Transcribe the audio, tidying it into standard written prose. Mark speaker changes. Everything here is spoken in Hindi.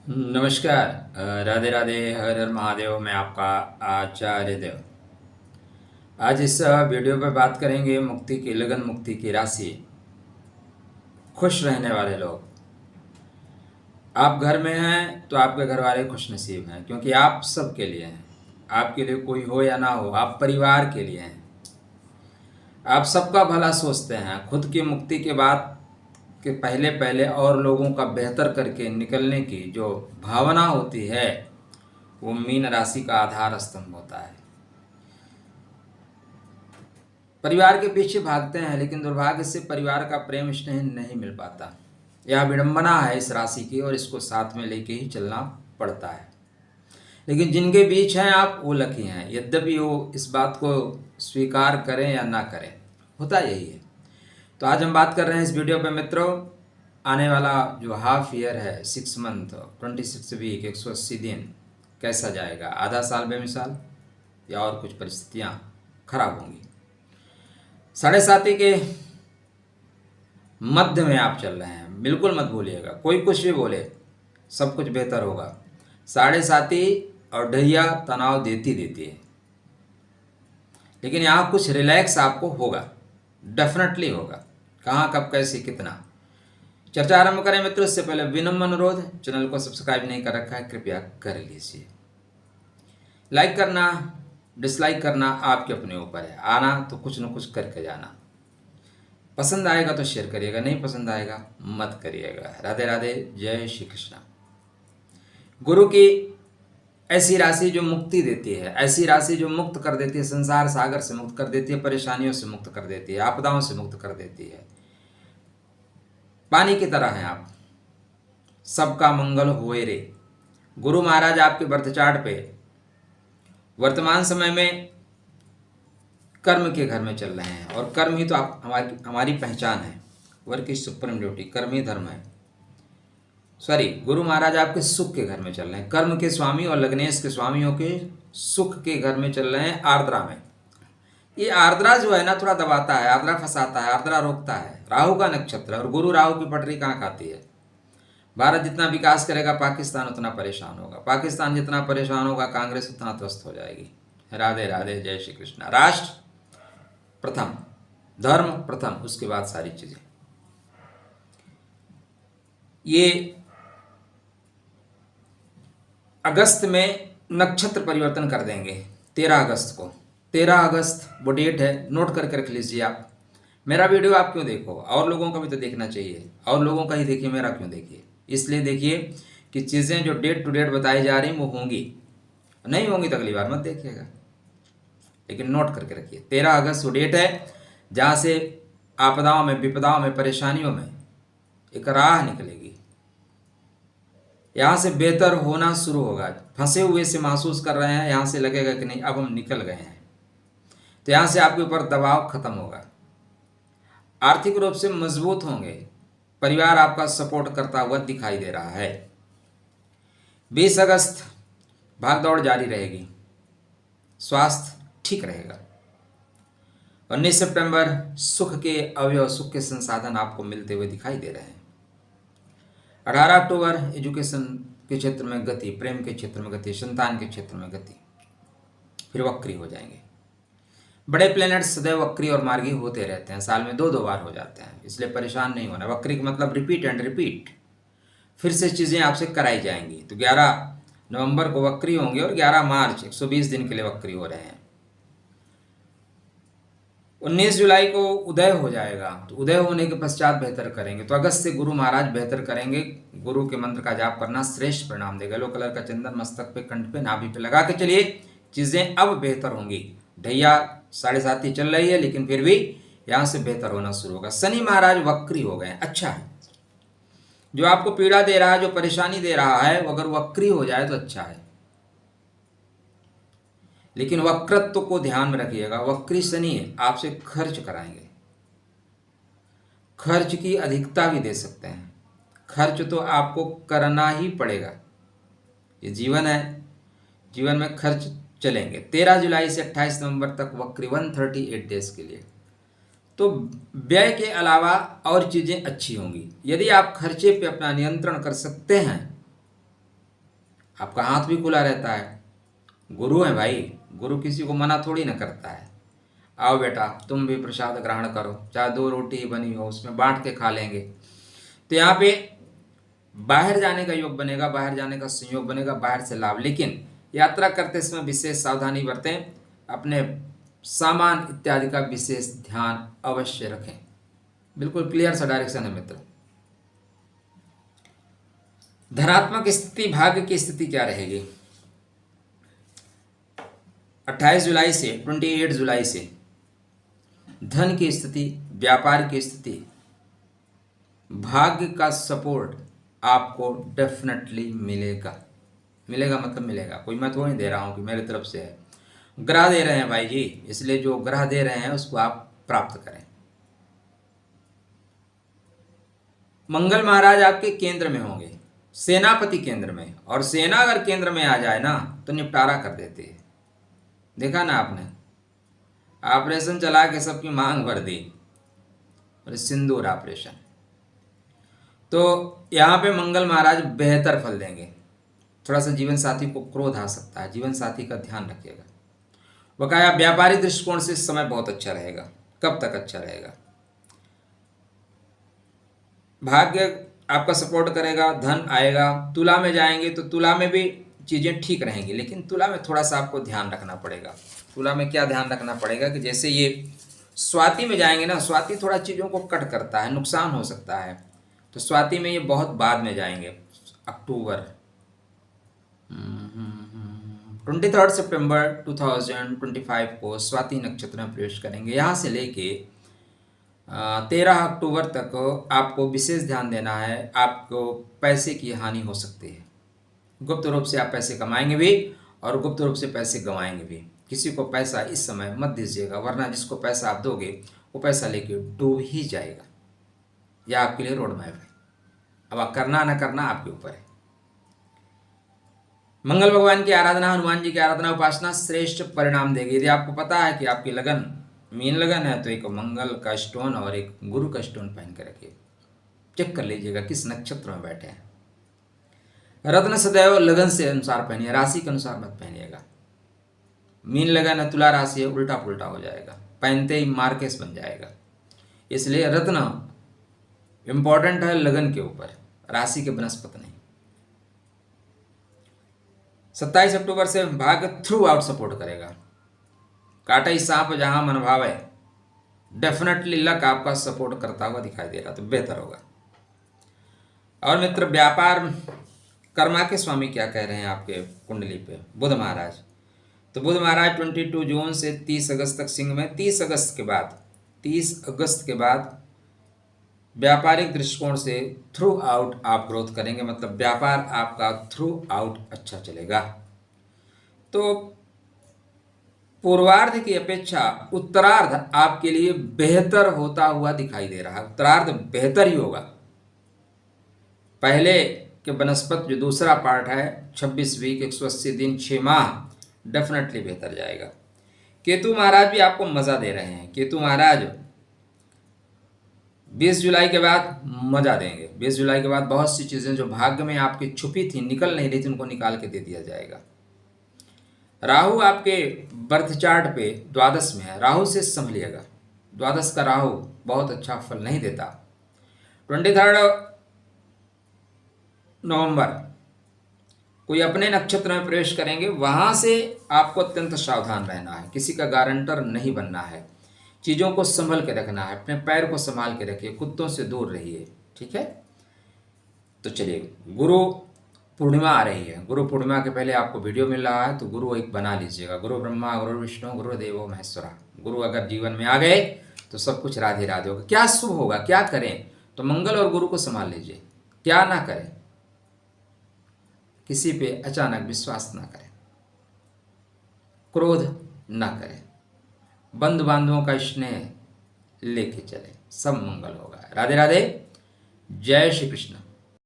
Speaker 1: नमस्कार। राधे राधे, हर हर महादेव। मैं आपका आचार्य देव। आज इस वीडियो पर बात करेंगे मुक्ति की लगन, मुक्ति की राशि। खुश रहने वाले लोग, आप घर में हैं तो आपके घर वाले खुश नसीब हैं, क्योंकि आप सबके लिए हैं। आपके लिए कोई हो या ना हो, आप परिवार के लिए हैं। आप सबका भला सोचते हैं। खुद की मुक्ति के बाद के पहले पहले और लोगों का बेहतर करके निकलने की जो भावना होती है, वो मीन राशि का आधार स्तंभ होता है। परिवार के पीछे भागते हैं, लेकिन दुर्भाग्य से परिवार का प्रेम स्नेह नहीं मिल पाता। यह विडंबना है इस राशि की, और इसको साथ में लेके ही चलना पड़ता है। लेकिन जिनके बीच हैं आप, वो लकी हैं, यद्यपि वो इस बात को स्वीकार करें या ना करें, होता यही है। तो आज हम बात कर रहे हैं इस वीडियो पे मित्रों, आने वाला जो हाफ ईयर है, 6 मंथ 26 वीक 180 दिन कैसा जाएगा। आधा साल बेमिसाल, या और कुछ परिस्थितियाँ खराब होंगी। 7.5 के मध्य में आप चल रहे हैं, बिल्कुल मत भूलिएगा। कोई कुछ भी बोले, सब कुछ बेहतर होगा। 7.5 और ढैया तनाव देती है, लेकिन यहाँ कुछ रिलैक्स आपको होगा, डेफिनेटली होगा। कहाँ, कब, कैसे, कितना, चर्चा आरंभ करें मित्रों। इससे पहले विनम्र अनुरोध, चैनल को सब्सक्राइब नहीं कर रखा है, कृपया कर लीजिए। लाइक करना, डिसलाइक करना आपके अपने ऊपर है। आना तो कुछ न कुछ करके जाना। पसंद आएगा तो शेयर करिएगा, नहीं पसंद आएगा मत करिएगा। राधे राधे, जय श्री कृष्णा। गुरु की ऐसी राशि जो मुक्ति देती है, ऐसी राशि जो मुक्त कर देती है, संसार सागर से मुक्त कर देती है, परेशानियों से मुक्त कर देती है, आपदाओं से मुक्त कर देती है। पानी की तरह हैं आप, सबका मंगल होए रे। गुरु महाराज आपके बर्थ चार्ट पे वर्तमान समय में कर्म के घर में चल रहे हैं, और कर्म ही तो आप हमारी पहचान है। वर्क की सुप्रीम ड्यूटी, कर्म ही धर्म है। सॉरी, गुरु महाराज आपके सुख के घर में चल रहे हैं, कर्म के स्वामी और लग्नेश के स्वामी होके सुख के घर में चल रहे हैं, आर्द्रा में। ये आर्द्रा जो है ना, थोड़ा दबाता है, आर्द्रा फंसाता है, आर्द्रा रोकता है। राहु का नक्षत्र, और गुरु राहु की पटरी कहाँ खाती है। भारत जितना विकास करेगा, पाकिस्तान उतना परेशान होगा। पाकिस्तान जितना परेशान होगा, कांग्रेस उतना ध्वस्त हो जाएगी। राधे राधे, जय श्री कृष्णा। राष्ट्र प्रथम, धर्म प्रथम, उसके बाद सारी चीजें। ये अगस्त में नक्षत्र परिवर्तन कर देंगे, 13 अगस्त को। 13 अगस्त वो डेट है, नोट करके रख लीजिए आप। मेरा वीडियो आप क्यों देखो, और लोगों का भी तो देखना चाहिए। और लोगों का ही देखिए, मेरा क्यों देखिए। इसलिए देखिए कि चीज़ें जो डेट टू डेट बताई जा रही वो होंगी, नहीं होंगी तो अगली बार मत देखिएगा, लेकिन नोट करके रखिए। 13 अगस्त वो डेट है जहाँ से आपदाओं में, विपदाओं में, परेशानियों में एक राह निकलेगी। यहाँ से बेहतर होना शुरू होगा। फंसे हुए से महसूस कर रहे हैं, यहाँ से लगेगा कि नहीं अब हम निकल गए हैं, तो यहाँ से आपके ऊपर दबाव खत्म होगा। आर्थिक रूप से मजबूत होंगे, परिवार आपका सपोर्ट करता हुआ दिखाई दे रहा है। 20 अगस्त भागदौड़ जारी रहेगी, स्वास्थ्य ठीक रहेगा। 19 सितंबर सुख के अवयव, सुख के संसाधन आपको मिलते हुए दिखाई दे रहे हैं। 18 अक्टूबर एजुकेशन के क्षेत्र में गति, प्रेम के क्षेत्र में गति, संतान के क्षेत्र में गति, फिर वक्री हो जाएंगे। बड़े प्लैनेट्स सदैव वक्री और मार्गी होते रहते हैं, साल में 2 बार हो जाते हैं, इसलिए परेशान नहीं होना। वक्री का मतलब रिपीट एंड रिपीट, फिर से चीज़ें आपसे कराई जाएंगी। तो 11 नवंबर को वक्री होंगे, और 11 मार्च 120 दिन के लिए वक्री हो रहे हैं। 19 जुलाई को उदय हो जाएगा, तो उदय होने के पश्चात बेहतर करेंगे। तो अगस्त से गुरु महाराज बेहतर करेंगे। गुरु के मंत्र का जाप करना श्रेष्ठ परिणाम देगा। येलो कलर का चंदन मस्तक पे, कंठ पे, नाभि पे लगा के चलिए, चीज़ें अब बेहतर होंगी। ढैया 7.5 चल रही है, लेकिन फिर भी यहाँ से बेहतर होना शुरू होगा। शनि महाराज वक्री हो गए, अच्छा है। जो आपको पीड़ा दे रहा है, जो परेशानी दे रहा है, वो अगर वक्री हो जाए तो अच्छा है। लेकिन वक्रत्व को ध्यान में रखिएगा। वक्री शनि आपसे खर्च कराएंगे, खर्च की अधिकता भी दे सकते हैं। खर्च तो आपको करना ही पड़ेगा, ये जीवन है, जीवन में खर्च चलेंगे। 13 जुलाई से 28 नवंबर तक वक्री, 138 डेज के लिए। तो व्यय के अलावा और चीज़ें अच्छी होंगी। यदि आप खर्चे पे अपना नियंत्रण कर सकते हैं आपका हाथ भी खुला रहता है। गुरु है भाई, गुरु किसी को मना थोड़ी ना करता है। आओ बेटा तुम भी प्रसाद ग्रहण करो, चाहे 2 रोटी ही बनी हो उसमें बांट के खा लेंगे। तो यहाँ पे बाहर जाने का योग बनेगा, बाहर जाने का संयोग बनेगा, बाहर से लाभ। लेकिन यात्रा करते समय विशेष सावधानी बरतें, अपने सामान इत्यादि का विशेष ध्यान अवश्य रखें। बिल्कुल क्लियर सा डायरेक्शन है मित्र। धनात्मक स्थिति, भाग्य की स्थिति क्या रहेगी? 28 जुलाई से 28 जुलाई से धन की स्थिति, व्यापार की स्थिति, भाग्य का सपोर्ट आपको डेफिनेटली मिलेगा। मिलेगा मतलब मिलेगा, कोई मैं थोड़ी दे रहा हूं कि मेरी तरफ से है। ग्रह दे रहे हैं भाई जी, इसलिए जो ग्रह दे रहे हैं उसको आप प्राप्त करें। मंगल महाराज आपके केंद्र में होंगे, सेनापति केंद्र में, और सेना अगर केंद्र में आ जाए ना तो निपटारा कर देते हैं। देखा ना आपने, ऑपरेशन चला के सबकी मांग भर दी, और सिंदूर ऑपरेशन। तो यहाँ पे मंगल महाराज बेहतर फल देंगे। थोड़ा सा जीवन साथी को क्रोध आ सकता है, जीवन साथी का ध्यान रखिएगा। बकाया व्यापारिक दृष्टिकोण से समय बहुत अच्छा रहेगा। कब तक अच्छा रहेगा? भाग्य आपका सपोर्ट करेगा, धन आएगा। तुला में जाएंगे तो तुला में भी चीज़ें ठीक रहेंगी, लेकिन तुला में थोड़ा सा आपको ध्यान रखना पड़ेगा। तुला में क्या ध्यान रखना पड़ेगा कि जैसे ये स्वाति में जाएंगे ना, स्वाति थोड़ा चीज़ों को कट करता है, नुकसान हो सकता है। तो स्वाति में ये बहुत बाद में जाएंगे, अक्टूबर 23 सितंबर 2025 को स्वाति नक्षत्र में प्रवेश करेंगे। यहाँ से लेके 13 अक्टूबर तक आपको विशेष ध्यान देना है। आपको पैसे की हानि हो सकती है, गुप्त रूप से आप पैसे कमाएंगे भी और गुप्त रूप से पैसे गंवाएंगे भी। किसी को पैसा इस समय मत दीजिएगा, वरना जिसको पैसा आप दोगे वो पैसा लेके डूब ही जाएगा। यह आपके लिए रोड मैप है। अब आप करना ना करना आपके ऊपर है। मंगल भगवान की आराधना, हनुमान जी की आराधना, उपासना श्रेष्ठ परिणाम देगी। यदि आपको पता है कि आपकी लगन मीन लगन है तो एक मंगल का स्टोन और एक गुरु का स्टोन पहन कर रखिए। चेक कर लीजिएगा किस नक्षत्र में बैठे हैं। रत्न सदैव लगन से अनुसार पहनिए, राशि के अनुसार मत पहनिएगा। मीन लगन है, तुला राशि है, उल्टा पुल्टा हो जाएगा, पहनते ही मार्केस बन जाएगा। इसलिए रत्न इंपॉर्टेंट है लगन के ऊपर, राशि के बनस्पत नहीं। 27 अक्टूबर से भाग्य थ्रू आउट सपोर्ट करेगा। काटा ही सांप जहां मन भावे, डेफिनेटली लक आपका सपोर्ट करता हुआ दिखाई दे रहा, तो बेहतर होगा। और मित्र, व्यापार कर्मा के स्वामी क्या कह रहे हैं आपके कुंडली पे? बुध महाराज। तो बुध महाराज 22 जून से 30 अगस्त तक सिंह में, 30 अगस्त के बाद व्यापारिक दृष्टिकोण से थ्रू आउट आप ग्रोथ करेंगे, मतलब व्यापार आपका थ्रू आउट अच्छा चलेगा। तो पूर्वार्ध की अपेक्षा उत्तरार्ध आपके लिए बेहतर होता हुआ दिखाई दे रहा है। उत्तरार्ध बेहतर ही होगा। पहले के बनस्पत जो दूसरा पार्ट है 26 वीक 180 दिन 6 माह डेफिनेटली बेहतर जाएगा। केतु महाराज भी आपको मजा दे रहे हैं। केतु महाराज 20 जुलाई के बाद मजा देंगे। 20 जुलाई के बाद बहुत सी चीजें जो भाग्य में आपकी छुपी थी, निकल नहीं रही थी, उनको निकाल के दे दिया जाएगा। राहु आपके बर्थ चार्ट पे द्वादश में है, राहु से संभलिएगा। द्वादश का राहु बहुत अच्छा फल नहीं देता। 23 नवंबर कोई अपने नक्षत्र में प्रवेश करेंगे, वहां से आपको अत्यंत सावधान रहना है। किसी का गारंटर नहीं बनना है, चीज़ों को संभल के रखना है, अपने पैर को संभाल के रखिए, कुत्तों से दूर रहिए, ठीक है। तो चलिए, गुरु पूर्णिमा आ रही है। गुरु पूर्णिमा के पहले आपको वीडियो मिल रहा है तो गुरु एक बना लीजिएगा। गुरु ब्रह्मा, गुरु विष्णु, गुरु देवो महेश्वरा। गुरु अगर जीवन में आ गए तो सब कुछ राधे राधे होगा। क्या शुभ होगा, क्या करें? तो मंगल और गुरु को संभाल लीजिए। क्या ना करें? किसी पे अचानक विश्वास ना करें, क्रोध ना करें, बंधु बांधवों का स्नेह लेके चले, सब मंगल होगा। राधे राधे, जय श्री कृष्ण।